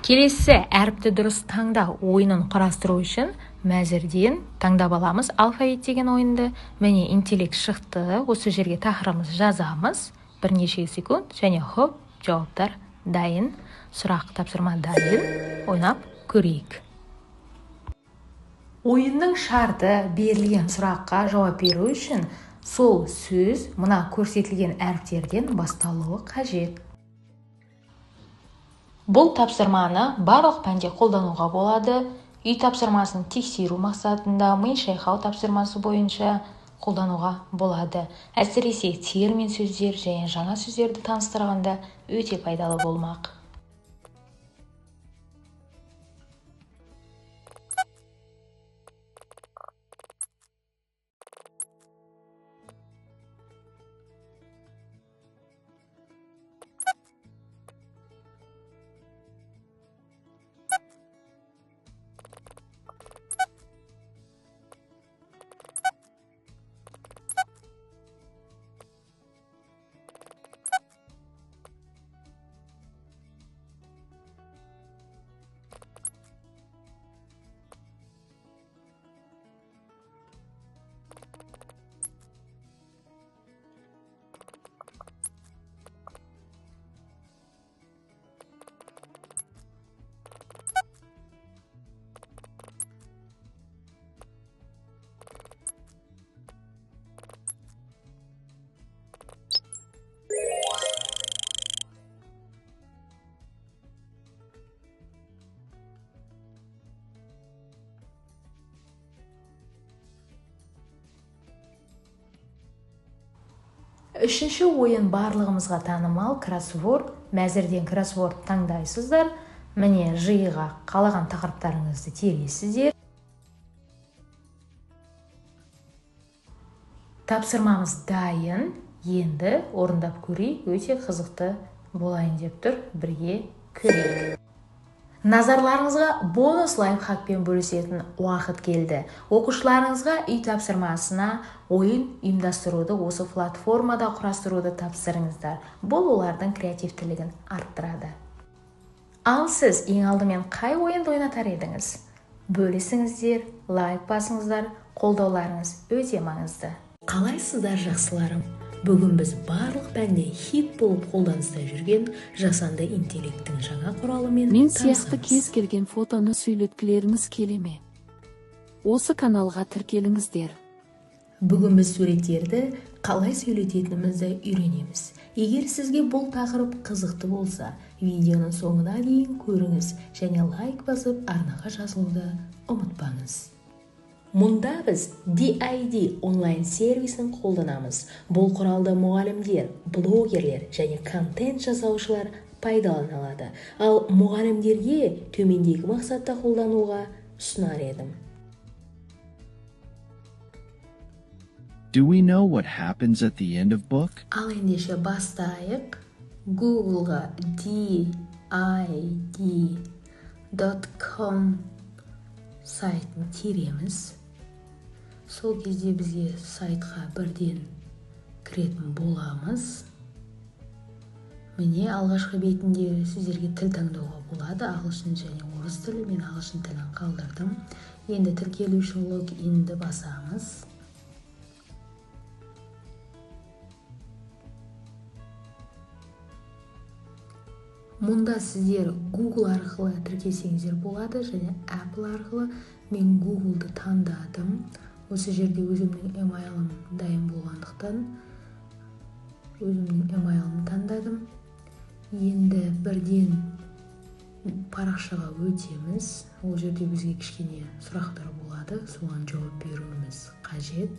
Келесі әріпті дұрыс таңда ойынын құрастыру үшін мәзірден таңдап аламыз алфавит деген ойынды. Міне интеллект шықты, осы жерге тақырыбымызды жазамыз. Бірнеше секунд және хоп, жауаптар дайын. Сұрақ тапсырма дайын. Ойнап көрейік. Ойынның шарты берілген сұраққа жауап беру үшін сол сөз мына көрсетілген әріптерден басталуы қажет. Бұл тапсырманы барлық пәнде қолдануға болады. Үй тапсырмасын тексеру мақсатында ми шайқау тапсырмасы бойынша қолдануға болады. Әсіресе термин сөздер және жаңа сөздерді таныстырғанда өте пайдалы болмақ. Үшінші ойын барлығымызға танымал кроссворд. Мәзірден кроссворд таңдайсыздар. Міне жиыға қалаған тақырыптарыңызды тересіздер. Тапсырмамыз дайын. Енді орындап көрейік, өте қызықты болайын деп тұр. Бірге көрейік. Назарларыңызға бонус лайфхакпен бөлісетін уақыт келді. Оқушыларыңызға үй тапсырмасына ойын ұйымдастыруды осы платформада құрастыруды тапсырыңыздар. Бұл олардың креативтілігін арттырады. Ал сіз ең алдымен қай ойынды ойнатар едіңіз? Бөлісіңіздер, лайк басыңыздар, қолдауларыңыз өте маңызды. Қалайсыздар жақсыларым? Бүгін біз барлық пәнде хит болып қолданыста жүрген жасанды интеллекттің жаңа құралымен Мен сияқты кез келген фотоны сөйлеткілеріңіз келе ме? Осы каналға тіркеліңіздер. Бүгін біз суреттерді қалай сөйлететінімізді үйренеміз. Егер сізге бұл тақырып қызықты болса, видеоның соңына дейін көріңіз және лайк басып арнаға жазылуды ұмытпаңыз. Мұнда біз DID онлайн сервисін қолданамыз. Бұл құралды мұғалімдер, блогерлер және контент жасаушылар пайдалана алады. Ал мұғалімдерге төмендегі мақсатта қолдануға ұсынар едім. Do we know what happens at the end of book? Ал ендеше бастайық. Google'ға DID.com сайтын тереміз. Сол кезде бізге сайтқа бірден кіретін боламыз. Міне алғашқы бетінде сіздерге тіл таңдауға болады. Ағылшын және орыс тілі. Мен ағылшын тілін қалдырдым. Енді тіркелу үшін логинді басамыз. Мұнда сіздер Google арқылы тіркелсеңіздер болады және Apple арқылы. Мен Google'ды таңдадым. Осы жерде өзімнің емайлым дайын болғандықтан өзімнің емайлымды таңдадым. Енді бірден парақшаға өтеміз. Ол жерде бізге кішкене сұрақтар болады. Соған жауап беруіміз қажет.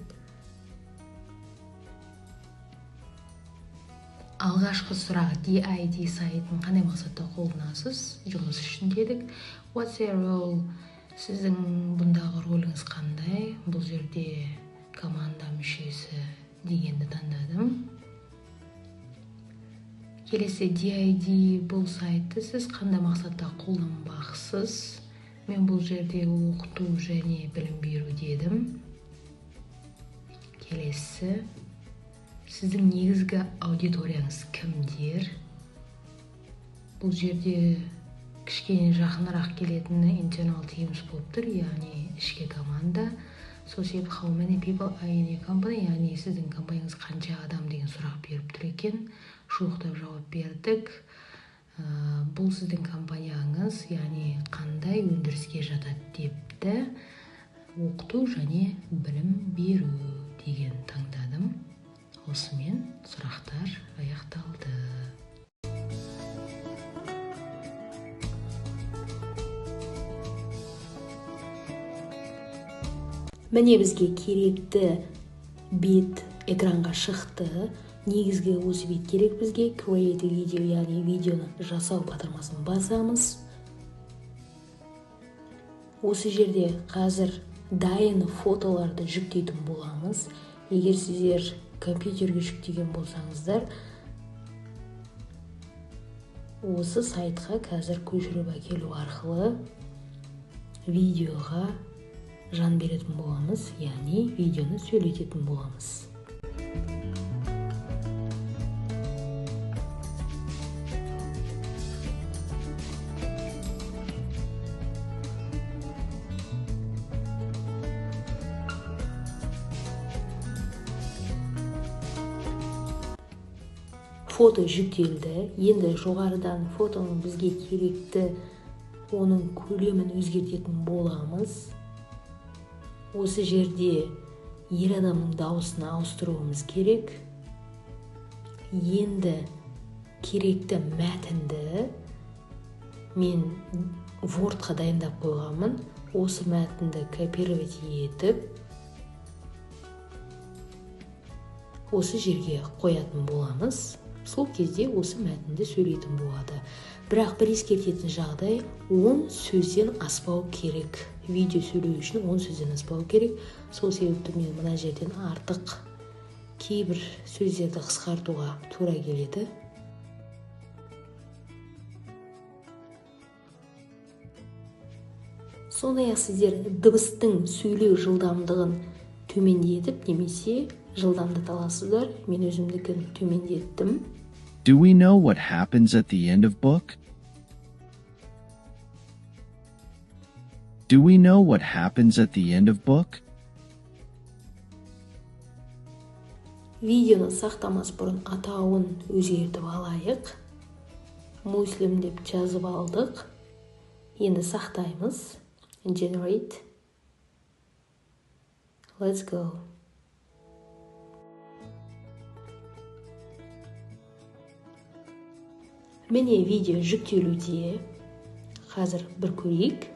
Алғашқы сұрақ DID сайтын қандай мақсатта қолданасыз? Жұмыс үшін дедік. What's your role? Сіздің бұндағы роліңіз қандай? Бұл жерде команда мүшесі дегенді таңдадым. Келесі DID бұл сайтты сіз қандай мақсатта қолданбақсыз? Мен бұл жерде оқыту және білім беру дедім. Келесі сіздің негізгі аудиторияңыз кімдер? Бұл жерде кішкене жақынырақ келетіні internal teams болып тұр, яғни ішкі команда. Сол себебі how many people are in your company, яғни сіздің компанияңыз қанша адам деген сұрақ беріп тұр екен. Жуықтап жауап бердік. Бұл сіздің компанияңыз, яғни қандай өндіріске жатады депті. Оқыту және білім беру деген таңдадым. Осымен сұрақтар аяқталды. Міне бізге керекті бет экранға шықты. Негізгі осы бет керек бізге. Create video, яғни видеоны жасау батырмасын басамыз. Осы жерде қазір дайын фотоларды жүктейтін боламыз. Егер сіздер компьютерге жүктеген болсаңыздар, осы сайтқа қазір көшіріп әкелу арқылы видеоға жан беретін боламыз, яғни видеоны сөйлететін боламыз. Фото жүктелді. Енді жоғарыдан фотоның бізге керекті оның көлемін өзгертетін боламыз. Осы жерде ер адамның дауысын ауыстыруымыз керек. Енді керекті мәтінді мен Wordқа дайындап қойғанмын. Осы мәтінді копировать етіп осы жерге қоятын боламыз. Сол кезде осы мәтінді сөйлейтін болады. Бірақ бір ескертетін жағдай 10 сөзден аспау керек. Видео сөйлеу үшін 10 сөзден аспау керек. Сол себепті мен мына жерден артық кейбір сөздерді қысқартуға тура келеді. Сондай-ақ сіздер дыбыстың сөйлеу жылдамдығын төмендетіп немесе жылдамдата аласыздар. Мен өзімдікін төмендеттім. Do we know what happens at the end of book? Do we know what happens at the end of book? Видеоны сақтамас бұрын атауын өзгертіп алайық. Муслим деп жазып алдық. Енді сақтаймыз. Generate. Let's go. Міне видео жүктелуде. Қазір бір көрейік.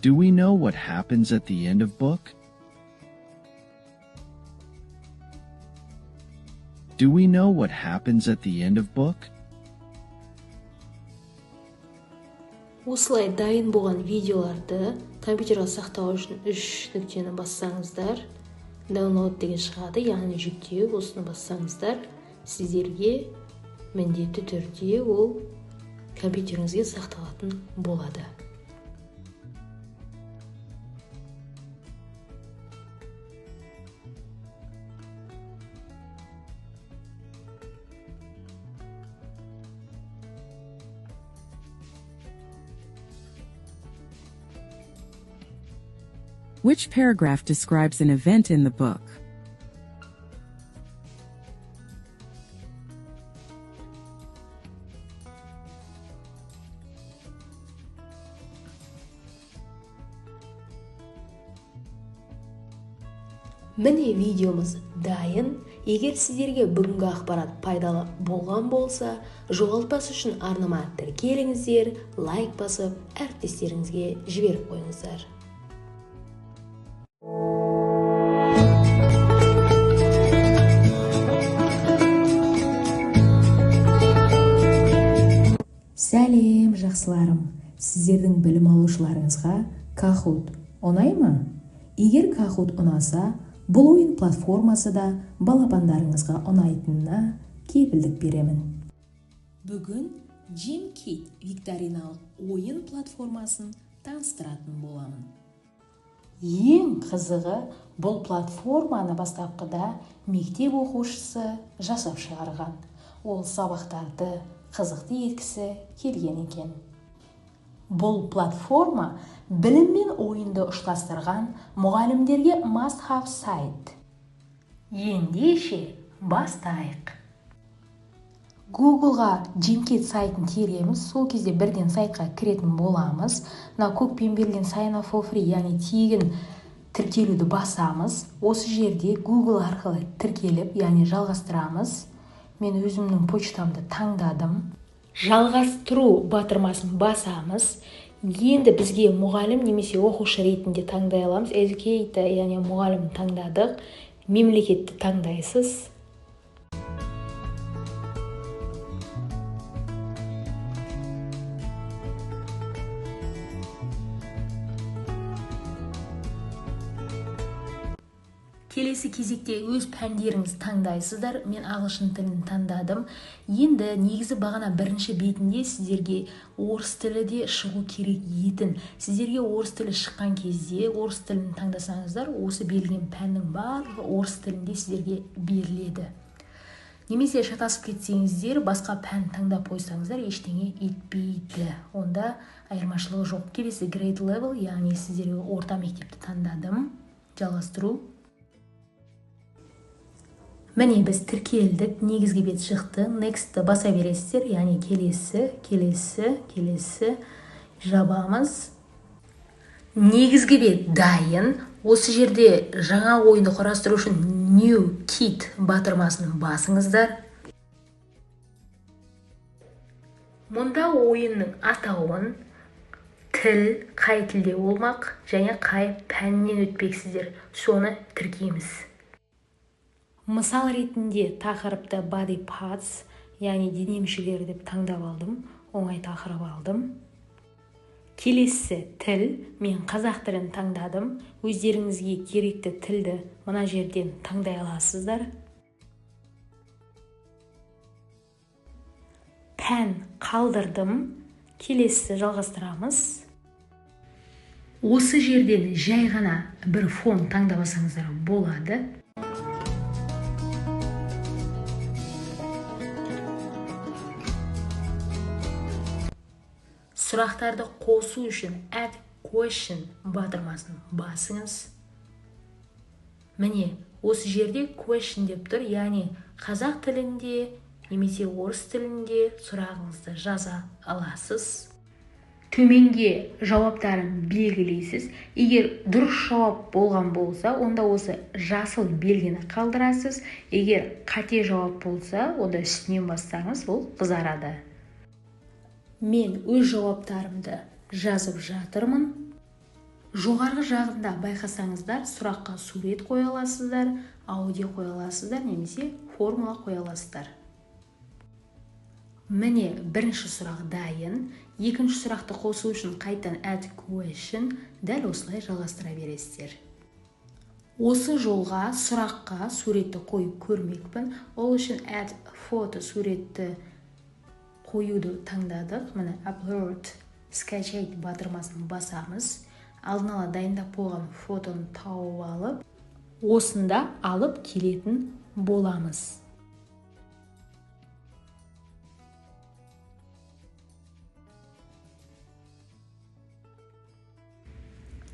Do we know what happens at the end of book? Do we know what happens at the end of book? Осылай дайын болған видеоларды компьютерға сақтау үшін 3 нүктені бассаңыздар, download деген шығады, яғни жүктеу, осыны бассаңыздар, сіздерге міндетті түрде ол компьютеріңізге сақталатын болады. Which paragraph describes an event in the book? Міне видеомыз дайын. Егер сіздерге бүгінгі ақпарат пайдалы болған болса, жоғалтпас үшін арнама тіркеліңіздер, лайк басып, әріптестеріңізге жіберіп қойыңыздар. Сәлем, жақсыларым. Сіздердің білім алушыларыңызға Kahoot ұнай ма? Егер Kahoot ұнаса, бұл ойын платформасы да балапандарыңызға ұнайтынына кепілдік беремін. Бүгін Gymkit викториналық ойын платформасын таныстыратын боламын. Ең қызығы, бұл платформаны бастапқыда мектеп оқушысы жасап шығарған. Ол сабақтарды қызықты еткісі келген екен. Бұл платформа білім мен ойынды ұштастырған мұғалімдерге must-have сайт. Ендеше бастайық. Googleға Gymkit сайтын тереміз, сол кезде бірден сайтқа кіретін боламыз. Көкпен берілген sign up for free, яғни тегін тіркелуді басамыз. Осы жерде Google арқылы тіркеліп, яғни жалғастырамыз. Мен өзімнің почтамды таңдадым. Жалғастыру батырмасын басамыз. Енді бізге мұғалім немесе оқушы ретінде таңдай аламыз. Educator, яғни мұғалім таңдадық. Мемлекетті таңдайсыз. Келесі кезекте өз пәндеріңіз таңдайсыздар. Мен ағылшын тілін таңдадым. Енді негізі бағана бірінші бетінде сіздерге орыс тілі де шығу керек етін. Сіздерге орыс тілі шыққан кезде орыс тілін таңдасаңыздар, осы берілген пәннің барлығы орыс тілінде сіздерге беріледі. Немесе шатасып кетсеңіздер, басқа пән таңдап қойсаңыздар, ештеңе етпейді. Онда айырмашылығы жоқ. Келесі grade level, яғни сіздерге орта мектепті таңдадым. Жалғастыру. Міне біз тіркелдік, негізгі бет шықты. Next баса бересіздер, яғни келесі жабамыз. Негізгі бет дайын. Осы жерде жаңа ойынды құрастыру үшін New Kit батырмасын басыңыздар. Мұнда ойынның атауын, тіл, қай тілде болмақ және қай пәннен өтпексіздер, соны тіркейміз. Мысал ретінде тақырыпты body parts, яғни дене мүшелері деп таңдап алдым, оңай тақырып алдым. Келесі тіл, мен қазақ тілін таңдадым. Өздеріңізге керекті тілді мына жерден таңдай аласыздар. пән қалдырдым. Келесі жалғастырамыз. Осы жерден жай ғана бір фон таңдап алсаңыздар болады. Сұрақтарды қосу үшін add question батырмасын басыңыз. Міне, осы жерде question деп тұр, яғни қазақ тілінде немесе орыс тілінде сұрағыңызды жаза аласыз. Төменге жауаптарын белгілейсіз. Егер дұрыс жауап болған болса, онда осы жасыл белгіні қалдырасыз. Егер қате жауап болса, онда үстінен бассаңыз, ол қызарады. Мен өз жауаптарымды жазып жатырмын. Жоғарғы жағында байқасаңыздар, сұраққа сурет қоя аласыздар, аудио қоя аласыздар, немесе формула қоя аласыздар. Міне, бірінші сұрақ дайын. Екінші сұрақты қосу үшін қайтадан add question, дәл осылай жалғастыра бересіздер. Осы жолға сұраққа суретті қойып көрмекпін. Ол үшін add photo суретті қоюды таңдадық. Міне upload скачать батырмасын басамыз. Алдын ала дайындап қойған фотоны тауып алып, осында алып келетін боламыз.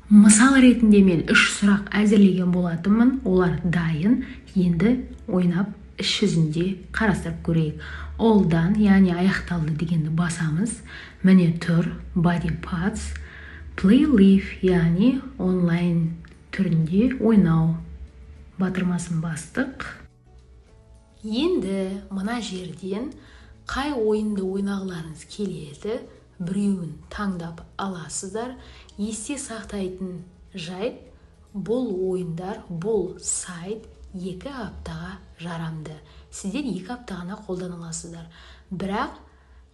Мысал ретінде мен 3 сұрақ әзірлеген болатынмын. Олар дайын. Енді ойнап іс жүзінде қарастырып көрейік. All done, яғни аяқталды дегенді басамыз. Міне тұр body parts, play live, яғни онлайн түрінде ойнау батырмасын бастық. Енді мына жерден қай ойынды ойнағыларыңыз келеді, біреуін таңдап аласыздар. Есте сақтайтын жайт, бұл ойындар, бұл сайт 2 аптаға жарамды. Сіздер 2 аптағана қолдана аласыздар. Бірақ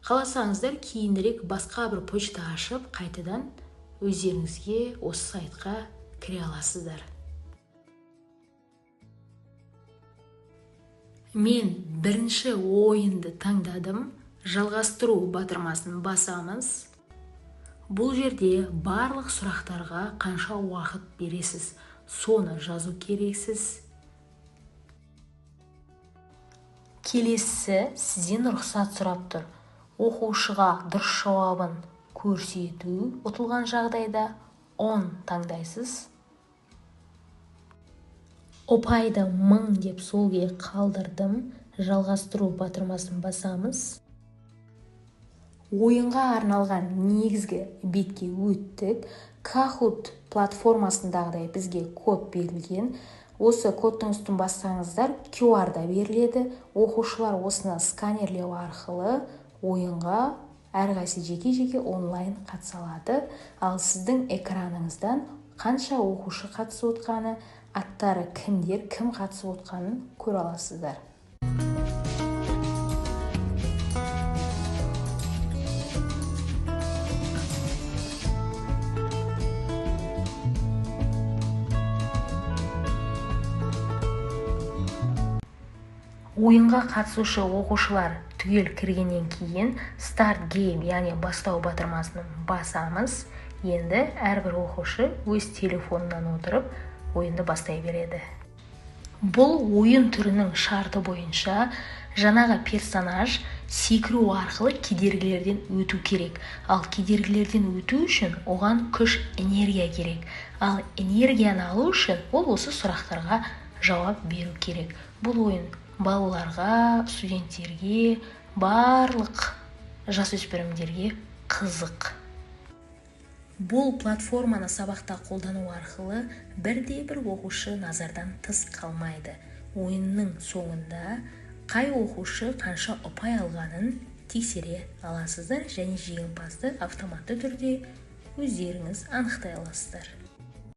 қаласаңыздар кейінірек басқа бір почта ашып, қайтадан өздеріңізге осы сайтқа кіре аласыздар. Мен бірінші ойынды таңдадым. Жалғастыру батырмасын басамыз. Бұл жерде барлық сұрақтарға қанша уақыт бересіз, соны жазу керексіз. Келесі сізден рұқсат сұрап тұр. Оқушыға дұрыс жауабын көрсету ұтылған жағдайда 10 таңдайсыз. Ұпайды 1000 деп солге қалдырдым. Жалғастыру батырмасын басамыз. Ойынға арналған негізгі бетке өттік. Kahoot платформасындағыдай бізге код берілген. Осы кодтың үстін бассаңыздар, QR-да беріледі. Оқушылар осыны сканерлеу арқылы ойынға әрқайсы жеке-жеке онлайн қатыса алады. Ал сіздің экраныңыздан қанша оқушы қатысып отқаны, аттары кімдер, кім қатысып отқанын көре аласыздар. Ойынға қатысушы оқушылар түгел кіргеннен кейін Start Game, яғни бастау батырмасының басамыз. Енді әрбір оқушы өз телефонынан отырып ойынды бастай береді. Бұл ойын түрінің шарты бойынша жаңағы персонаж секіру арқылы кедергілерден өту керек. Ал кедергілерден өту үшін оған күш, энергия керек. Ал энергияны алу үшін ол осы сұрақтарға жауап беру керек. Бұл ойын балаларға, студенттерге, барлық жасөспірімдерге қызық. Бұл платформаны сабақта қолдану арқылы бірде-бір оқушы назардан тыс қалмайды. Ойынның соңында қай оқушы қанша ұпай алғанын тексере аласыздар және жеңімпазды автоматты түрде өздеріңіз анықтай аласыздар.